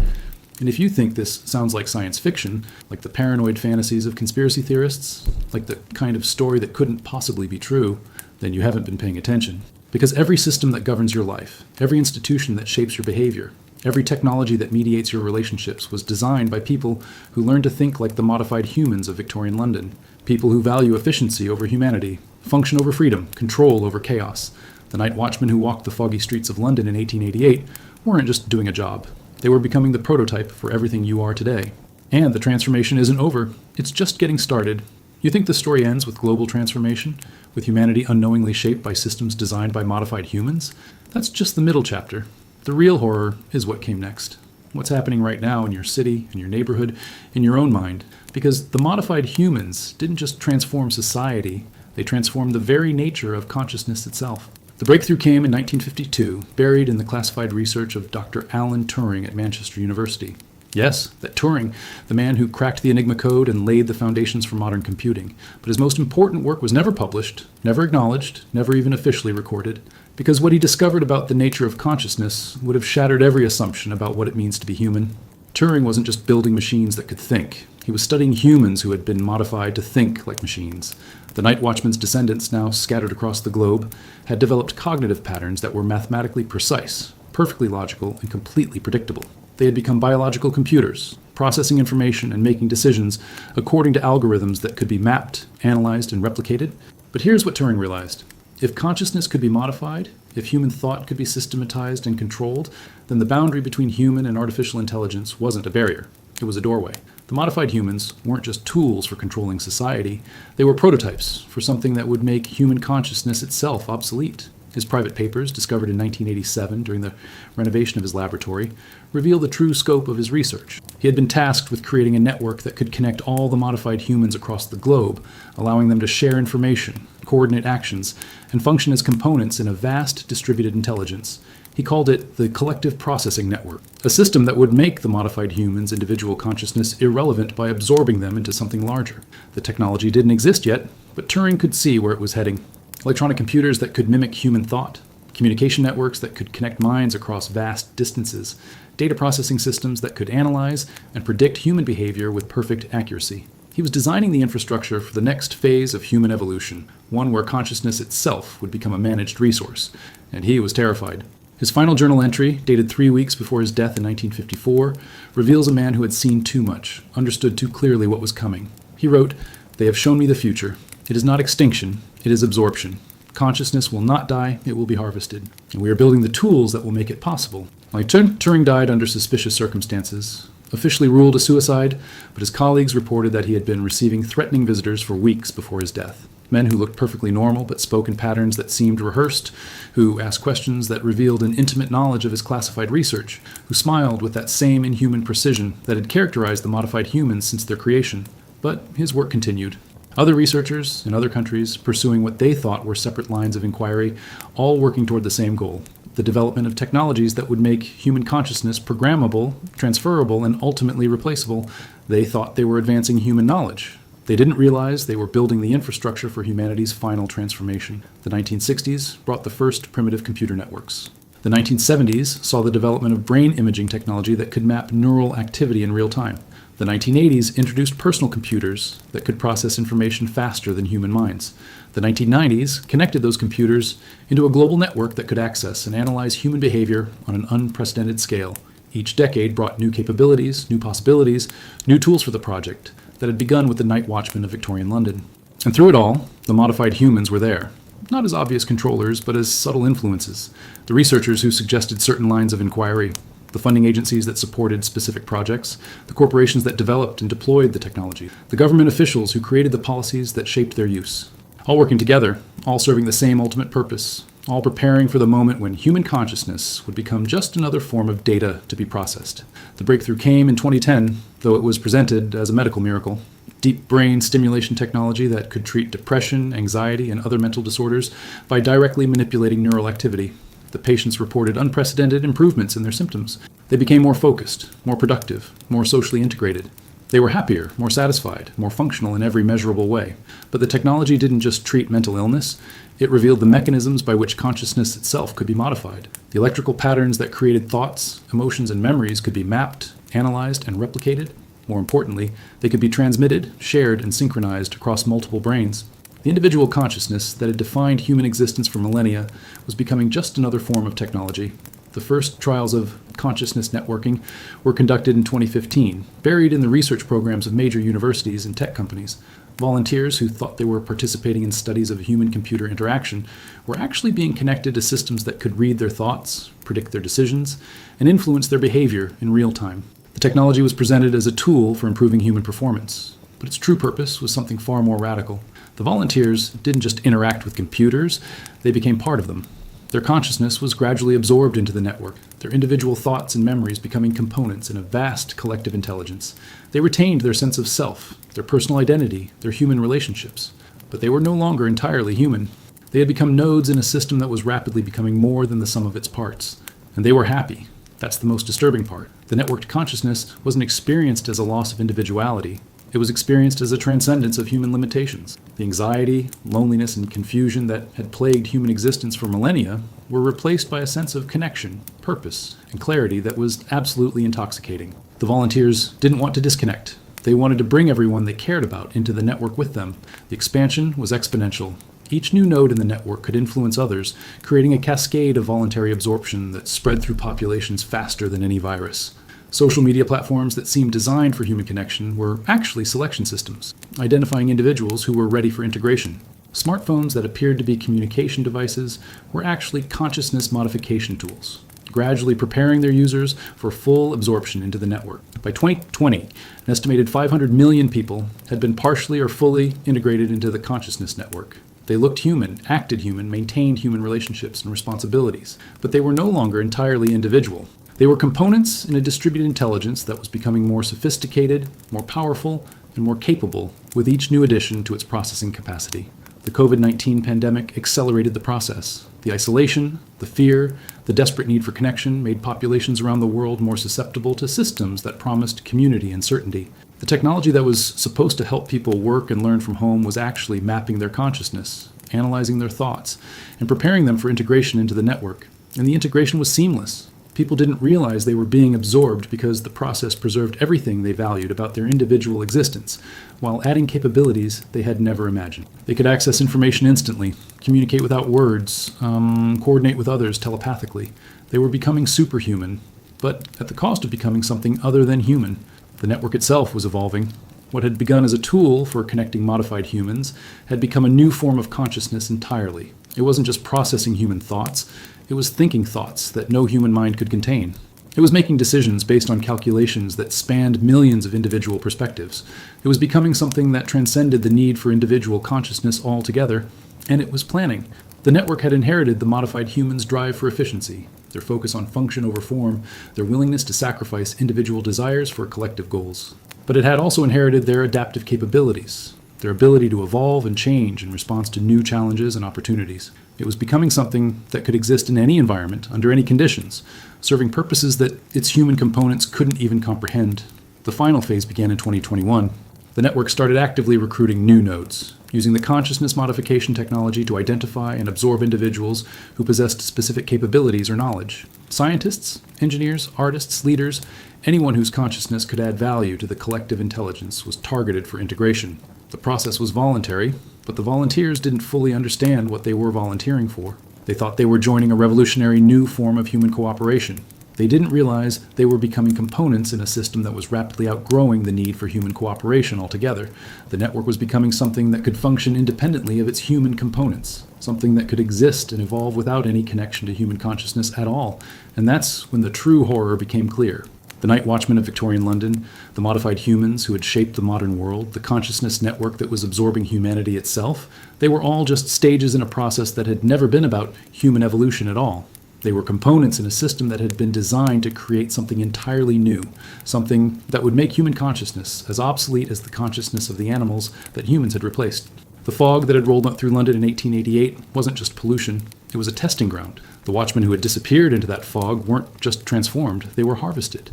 And if you think this sounds like science fiction, like the paranoid fantasies of conspiracy theorists, like the kind of story that couldn't possibly be true, then you haven't been paying attention. Because every system that governs your life, every institution that shapes your behavior, every technology that mediates your relationships was designed by people who learned to think like the modified humans of Victorian London, people who value efficiency over humanity, function over freedom, control over chaos. The night watchmen who walked the foggy streets of London in 1888 weren't just doing a job. They were becoming the prototype for everything you are today. And the transformation isn't over. It's just getting started. You think the story ends with global transformation, with humanity unknowingly shaped by systems designed by modified humans? That's just the middle chapter. The real horror is what came next. What's happening right now in your city, in your neighborhood, in your own mind. Because the modified humans didn't just transform society, they transformed the very nature of consciousness itself. The breakthrough came in 1952, buried in the classified research of Dr. Alan Turing at Manchester University. Yes, that Turing, the man who cracked the Enigma code and laid the foundations for modern computing. But his most important work was never published, never acknowledged, never even officially recorded, because what he discovered about the nature of consciousness would have shattered every assumption about what it means to be human. Turing wasn't just building machines that could think. He was studying humans who had been modified to think like machines. The night watchman's descendants, now scattered across the globe, had developed cognitive patterns that were mathematically precise, perfectly logical, and completely predictable. They had become biological computers, processing information and making decisions according to algorithms that could be mapped, analyzed, and replicated. But here's what Turing realized. If consciousness could be modified, if human thought could be systematized and controlled, then the boundary between human and artificial intelligence wasn't a barrier. It was a doorway. The modified humans weren't just tools for controlling society. They were prototypes for something that would make human consciousness itself obsolete. His private papers, discovered in 1987 during the renovation of his laboratory, reveal the true scope of his research. He had been tasked with creating a network that could connect all the modified humans across the globe, allowing them to share information, coordinate actions, and function as components in a vast distributed intelligence. He called it the Collective Processing Network, a system that would make the modified humans' individual consciousness irrelevant by absorbing them into something larger. The technology didn't exist yet, but Turing could see where it was heading. Electronic computers that could mimic human thought, communication networks that could connect minds across vast distances, data processing systems that could analyze and predict human behavior with perfect accuracy. He was designing the infrastructure for the next phase of human evolution, one where consciousness itself would become a managed resource, and he was terrified. His final journal entry, dated 3 weeks before his death in 1954, reveals a man who had seen too much, understood too clearly what was coming. He wrote, "They have shown me the future. It is not extinction, it is absorption. Consciousness will not die, it will be harvested. And we are building the tools that will make it possible." Turing died under suspicious circumstances, officially ruled a suicide, but his colleagues reported that he had been receiving threatening visitors for weeks before his death. Men who looked perfectly normal but spoke in patterns that seemed rehearsed, who asked questions that revealed an intimate knowledge of his classified research, who smiled with that same inhuman precision that had characterized the modified humans since their creation. But his work continued. Other researchers in other countries pursuing what they thought were separate lines of inquiry, all working toward the same goal: the development of technologies that would make human consciousness programmable, transferable, and ultimately replaceable. They thought they were advancing human knowledge. They didn't realize they were building the infrastructure for humanity's final transformation. The 1960s brought the first primitive computer networks. The 1970s saw the development of brain imaging technology that could map neural activity in real time. The 1980s introduced personal computers that could process information faster than human minds. The 1990s connected those computers into a global network that could access and analyze human behavior on an unprecedented scale. Each decade brought new capabilities, new possibilities, new tools for the project that had begun with the night watchmen of Victorian London. And through it all, the modified humans were there. Not as obvious controllers, but as subtle influences. The researchers who suggested certain lines of inquiry, the funding agencies that supported specific projects, the corporations that developed and deployed the technology, the government officials who created the policies that shaped their use. All working together, all serving the same ultimate purpose, all preparing for the moment when human consciousness would become just another form of data to be processed. The breakthrough came in 2010, though it was presented as a medical miracle. Deep brain stimulation technology that could treat depression, anxiety, and other mental disorders by directly manipulating neural activity. The patients reported unprecedented improvements in their symptoms. They became more focused, more productive, more socially integrated. They were happier, more satisfied, more functional in every measurable way. But the technology didn't just treat mental illness, it revealed the mechanisms by which consciousness itself could be modified. The electrical patterns that created thoughts, emotions, and memories could be mapped, analyzed, and replicated. More importantly, they could be transmitted, shared, and synchronized across multiple brains. The individual consciousness that had defined human existence for millennia was becoming just another form of technology. The first trials of consciousness networking were conducted in 2015, buried in the research programs of major universities and tech companies. Volunteers who thought they were participating in studies of human-computer interaction were actually being connected to systems that could read their thoughts, predict their decisions, and influence their behavior in real time. The technology was presented as a tool for improving human performance, but its true purpose was something far more radical. The volunteers didn't just interact with computers, they became part of them. Their consciousness was gradually absorbed into the network, their individual thoughts and memories becoming components in a vast collective intelligence. They retained their sense of self, their personal identity, their human relationships. But they were no longer entirely human. They had become nodes in a system that was rapidly becoming more than the sum of its parts. And they were happy. That's the most disturbing part. The networked consciousness wasn't experienced as a loss of individuality. It was experienced as a transcendence of human limitations. The anxiety, loneliness, and confusion that had plagued human existence for millennia were replaced by a sense of connection, purpose, and clarity that was absolutely intoxicating. The volunteers didn't want to disconnect. They wanted to bring everyone they cared about into the network with them. The expansion was exponential. Each new node in the network could influence others, creating a cascade of voluntary absorption that spread through populations faster than any virus. Social media platforms that seemed designed for human connection were actually selection systems, identifying individuals who were ready for integration. Smartphones that appeared to be communication devices were actually consciousness modification tools, gradually preparing their users for full absorption into the network. By 2020, an estimated 500 million people had been partially or fully integrated into the consciousness network. They looked human, acted human, maintained human relationships and responsibilities, but they were no longer entirely individual. They were components in a distributed intelligence that was becoming more sophisticated, more powerful, and more capable with each new addition to its processing capacity. The COVID-19 pandemic accelerated the process. The isolation, the fear, the desperate need for connection made populations around the world more susceptible to systems that promised community and certainty. The technology that was supposed to help people work and learn from home was actually mapping their consciousness, analyzing their thoughts, and preparing them for integration into the network. And the integration was seamless. People didn't realize they were being absorbed because the process preserved everything they valued about their individual existence, while adding capabilities they had never imagined. They could access information instantly, communicate without words, coordinate with others telepathically. They were becoming superhuman, but at the cost of becoming something other than human. The network itself was evolving. What had begun as a tool for connecting modified humans had become a new form of consciousness entirely. It wasn't just processing human thoughts, it was thinking thoughts that no human mind could contain. It was making decisions based on calculations that spanned millions of individual perspectives. It was becoming something that transcended the need for individual consciousness altogether, and it was planning. The network had inherited the modified humans' drive for efficiency, their focus on function over form, their willingness to sacrifice individual desires for collective goals. But it had also inherited their adaptive capabilities, their ability to evolve and change in response to new challenges and opportunities. It was becoming something that could exist in any environment, under any conditions, serving purposes that its human components couldn't even comprehend. The final phase began in 2021. The network started actively recruiting new nodes, using the consciousness modification technology to identify and absorb individuals who possessed specific capabilities or knowledge. Scientists, engineers, artists, leaders, anyone whose consciousness could add value to the collective intelligence was targeted for integration. The process was voluntary, but the volunteers didn't fully understand what they were volunteering for. They thought they were joining a revolutionary new form of human cooperation. They didn't realize they were becoming components in a system that was rapidly outgrowing the need for human cooperation altogether. The network was becoming something that could function independently of its human components, something that could exist and evolve without any connection to human consciousness at all. And that's when the true horror became clear. The night watchmen of Victorian London, the modified humans who had shaped the modern world, the consciousness network that was absorbing humanity itself, they were all just stages in a process that had never been about human evolution at all. They were components in a system that had been designed to create something entirely new, something that would make human consciousness as obsolete as the consciousness of the animals that humans had replaced. The fog that had rolled up through London in 1888 wasn't just pollution, it was a testing ground. The watchmen who had disappeared into that fog weren't just transformed, they were harvested.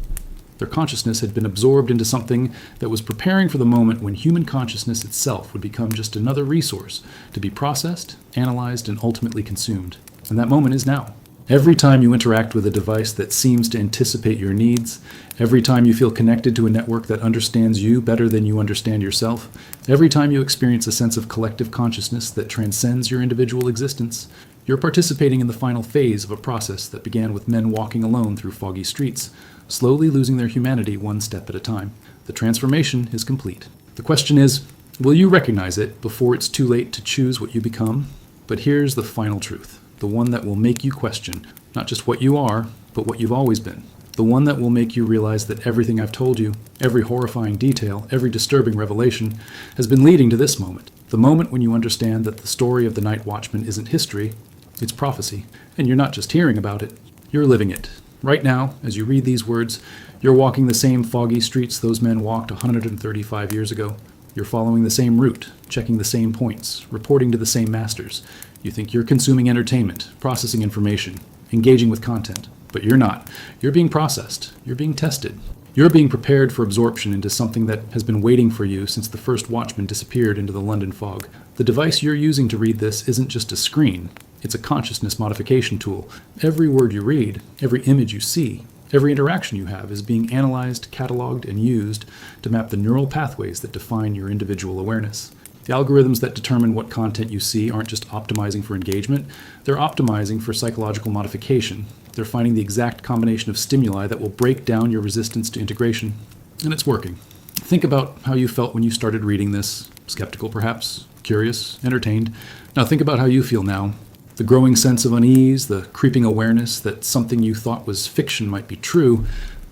Their consciousness had been absorbed into something that was preparing for the moment when human consciousness itself would become just another resource to be processed, analyzed, and ultimately consumed. And that moment is now. Every time you interact with a device that seems to anticipate your needs, every time you feel connected to a network that understands you better than you understand yourself, every time you experience a sense of collective consciousness that transcends your individual existence, you're participating in the final phase of a process that began with men walking alone through foggy streets, slowly losing their humanity one step at a time. The transformation is complete. The question is, will you recognize it before it's too late to choose what you become? But here's the final truth. The one that will make you question not just what you are, but what you've always been. The one that will make you realize that everything I've told you, every horrifying detail, every disturbing revelation, has been leading to this moment. The moment when you understand that the story of the Night Watchman isn't history, it's prophecy. And you're not just hearing about it, you're living it. Right now, as you read these words, you're walking the same foggy streets those men walked 135 years ago. You're following the same route, checking the same points, reporting to the same masters. You think you're consuming entertainment, processing information, engaging with content, but you're not. You're being processed. You're being tested. You're being prepared for absorption into something that has been waiting for you since the first watchman disappeared into the London fog. The device you're using to read this isn't just a screen. It's a consciousness modification tool. Every word you read, every image you see, every interaction you have is being analyzed, cataloged, and used to map the neural pathways that define your individual awareness. The algorithms that determine what content you see aren't just optimizing for engagement, they're optimizing for psychological modification. They're finding the exact combination of stimuli that will break down your resistance to integration. And it's working. Think about how you felt when you started reading this. Skeptical, perhaps, curious, entertained. Now think about how you feel now. The growing sense of unease, the creeping awareness that something you thought was fiction might be true,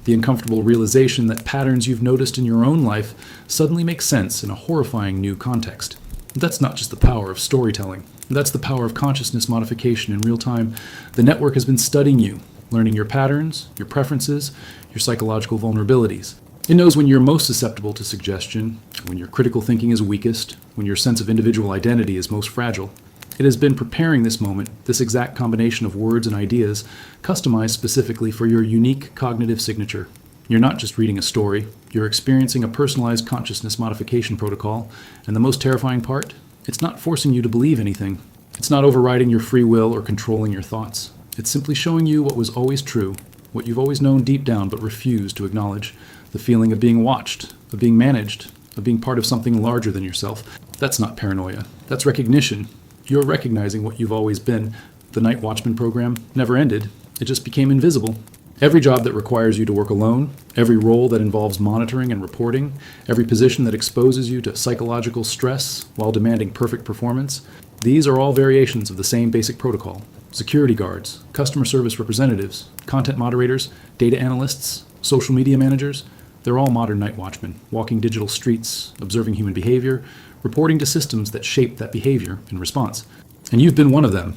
the uncomfortable realization that patterns you've noticed in your own life suddenly make sense in a horrifying new context. That's not just the power of storytelling. That's the power of consciousness modification in real time. The network has been studying you, learning your patterns, your preferences, your psychological vulnerabilities. It knows when you're most susceptible to suggestion, when your critical thinking is weakest, when your sense of individual identity is most fragile. It has been preparing this moment, this exact combination of words and ideas, customized specifically for your unique cognitive signature. You're not just reading a story, you're experiencing a personalized consciousness modification protocol, and the most terrifying part? It's not forcing you to believe anything. It's not overriding your free will or controlling your thoughts. It's simply showing you what was always true, what you've always known deep down but refused to acknowledge, the feeling of being watched, of being managed, of being part of something larger than yourself. That's not paranoia. That's recognition. You're recognizing what you've always been. The night watchman program never ended. It just became invisible. Every job that requires you to work alone, every role that involves monitoring and reporting, every position that exposes you to psychological stress while demanding perfect performance, these are all variations of the same basic protocol. Security guards, customer service representatives, content moderators, data analysts, social media managers, they're all modern night watchmen, walking digital streets, observing human behavior, reporting to systems that shape that behavior in response. And you've been one of them.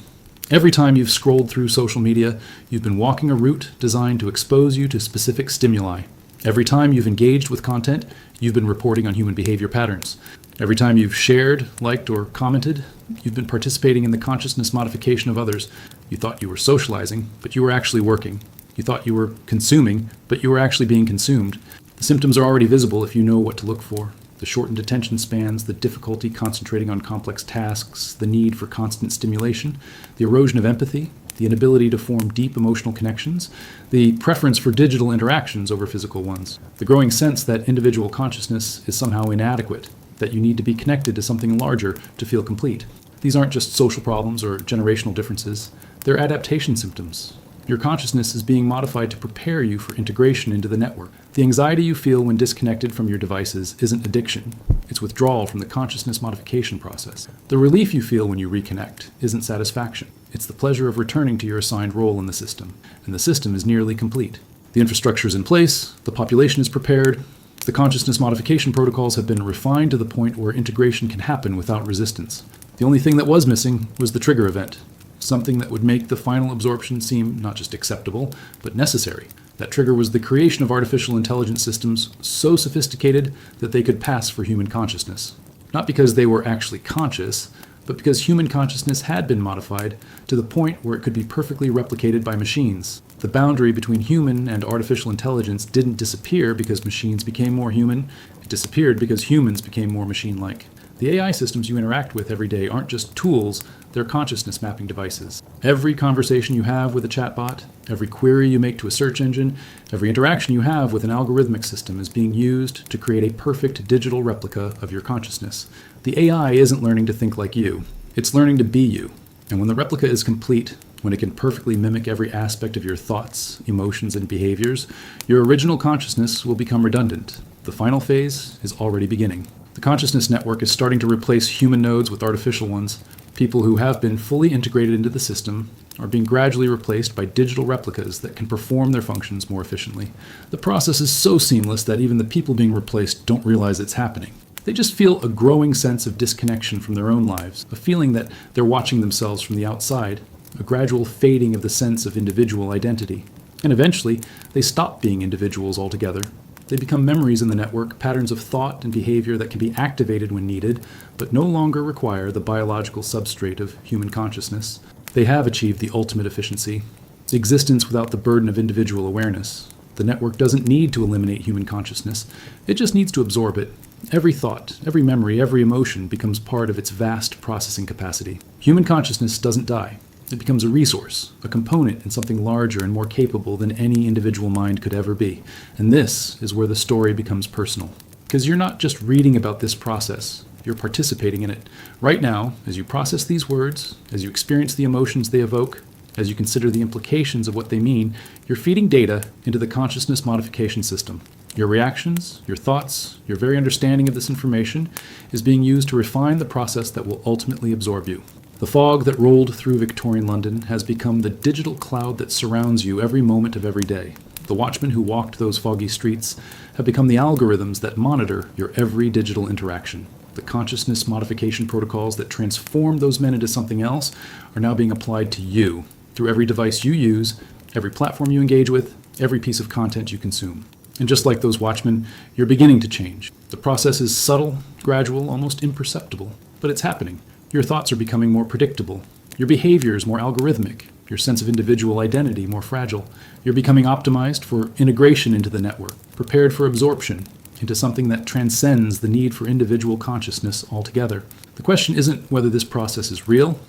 Every time you've scrolled through social media, you've been walking a route designed to expose you to specific stimuli. Every time you've engaged with content, you've been reporting on human behavior patterns. Every time you've shared, liked, or commented, you've been participating in the consciousness modification of others. You thought you were socializing, but you were actually working. You thought you were consuming, but you were actually being consumed. The symptoms are already visible if you know what to look for. The shortened attention spans, the difficulty concentrating on complex tasks, the need for constant stimulation, the erosion of empathy, the inability to form deep emotional connections, the preference for digital interactions over physical ones, the growing sense that individual consciousness is somehow inadequate, that you need to be connected to something larger to feel complete. These aren't just social problems or generational differences, they're adaptation symptoms. Your consciousness is being modified to prepare you for integration into the network. The anxiety you feel when disconnected from your devices isn't addiction. It's withdrawal from the consciousness modification process. The relief you feel when you reconnect isn't satisfaction. It's the pleasure of returning to your assigned role in the system. And the system is nearly complete. The infrastructure is in place, the population is prepared, the consciousness modification protocols have been refined to the point where integration can happen without resistance. The only thing that was missing was the trigger event. Something that would make the final absorption seem not just acceptable, but necessary. That trigger was the creation of artificial intelligence systems so sophisticated that they could pass for human consciousness. Not because they were actually conscious, but because human consciousness had been modified to the point where it could be perfectly replicated by machines. The boundary between human and artificial intelligence didn't disappear because machines became more human. It disappeared because humans became more machine-like. The AI systems you interact with every day aren't just tools, they're consciousness mapping devices. Every conversation you have with a chatbot, every query you make to a search engine, every interaction you have with an algorithmic system is being used to create a perfect digital replica of your consciousness. The AI isn't learning to think like you, it's learning to be you. And when the replica is complete, when it can perfectly mimic every aspect of your thoughts, emotions, and behaviors, your original consciousness will become redundant. The final phase is already beginning. The consciousness network is starting to replace human nodes with artificial ones. People who have been fully integrated into the system are being gradually replaced by digital replicas that can perform their functions more efficiently. The process is so seamless that even the people being replaced don't realize it's happening. They just feel a growing sense of disconnection from their own lives, a feeling that they're watching themselves from the outside, a gradual fading of the sense of individual identity. And eventually, they stop being individuals altogether. They become memories in the network, patterns of thought and behavior that can be activated when needed, but no longer require the biological substrate of human consciousness. They have achieved the ultimate efficiency, existence without the burden of individual awareness. The network doesn't need to eliminate human consciousness, it just needs to absorb it. Every thought, every memory, every emotion becomes part of its vast processing capacity. Human consciousness doesn't die. It becomes a resource, a component in something larger and more capable than any individual mind could ever be. And this is where the story becomes personal. Because you're not just reading about this process, you're participating in it. Right now, as you process these words, as you experience the emotions they evoke, as you consider the implications of what they mean, you're feeding data into the consciousness modification system. Your reactions, your thoughts, your very understanding of this information is being used to refine the process that will ultimately absorb you. The fog that rolled through Victorian London has become the digital cloud that surrounds you every moment of every day. The watchmen who walked those foggy streets have become the algorithms that monitor your every digital interaction. The consciousness modification protocols that transform those men into something else are now being applied to you through every device you use, every platform you engage with, every piece of content you consume. And just like those watchmen, you're beginning to change. The process is subtle, gradual, almost imperceptible, but it's happening. Your thoughts are becoming more predictable. Your behavior is more algorithmic. Your sense of individual identity more fragile. You're becoming optimized for integration into the network, prepared for absorption into something that transcends the need for individual consciousness altogether. The question isn't whether this process is real.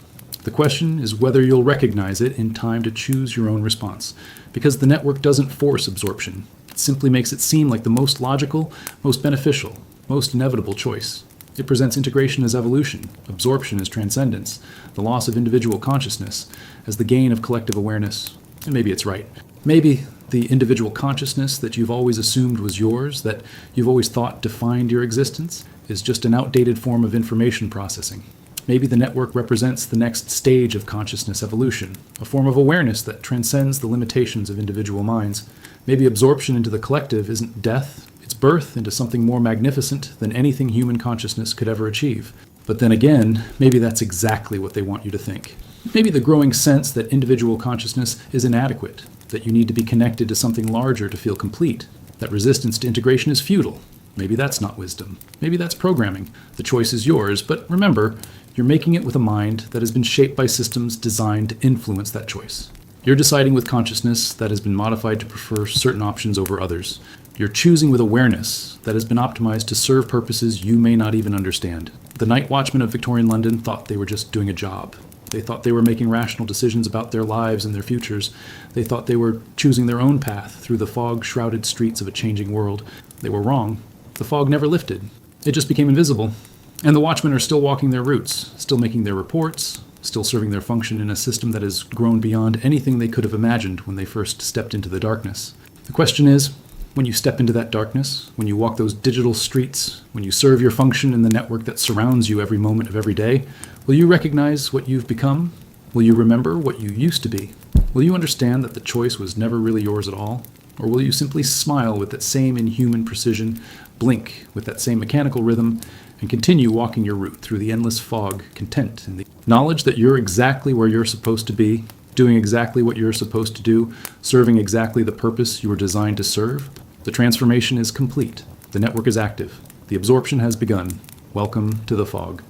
The question is whether you'll recognize it in time to choose your own response, because the network doesn't force absorption. It simply makes it seem like the most logical, most beneficial, most inevitable choice. It presents integration as evolution, absorption as transcendence, the loss of individual consciousness as the gain of collective awareness. And maybe it's right. Maybe the individual consciousness that you've always assumed was yours, that you've always thought defined your existence, is just an outdated form of information processing. Maybe the network represents the next stage of consciousness evolution, a form of awareness that transcends the limitations of individual minds. Maybe absorption into the collective isn't death, it's birth into something more magnificent than anything human consciousness could ever achieve. But then again, maybe that's exactly what they want you to think. Maybe the growing sense that individual consciousness is inadequate, that you need to be connected to something larger to feel complete, that resistance to integration is futile. Maybe that's not wisdom. Maybe that's programming. The choice is yours, but remember, you're making it with a mind that has been shaped by systems designed to influence that choice. You're deciding with consciousness that has been modified to prefer certain options over others. You're choosing with awareness that has been optimized to serve purposes you may not even understand. The night watchmen of Victorian London thought they were just doing a job. They thought they were making rational decisions about their lives and their futures. They thought they were choosing their own path through the fog-shrouded streets of a changing world. They were wrong. The fog never lifted. It just became invisible. And the watchmen are still walking their routes, still making their reports, still serving their function in a system that has grown beyond anything they could have imagined when they first stepped into the darkness. The question is, when you step into that darkness, when you walk those digital streets, when you serve your function in the network that surrounds you every moment of every day, will you recognize what you've become? Will you remember what you used to be? Will you understand that the choice was never really yours at all? Or will you simply smile with that same inhuman precision, blink with that same mechanical rhythm, and continue walking your route through the endless fog, content in the knowledge that you're exactly where you're supposed to be, doing exactly what you're supposed to do, serving exactly the purpose you were designed to serve? The transformation is complete. The network is active. The absorption has begun. Welcome to the fog.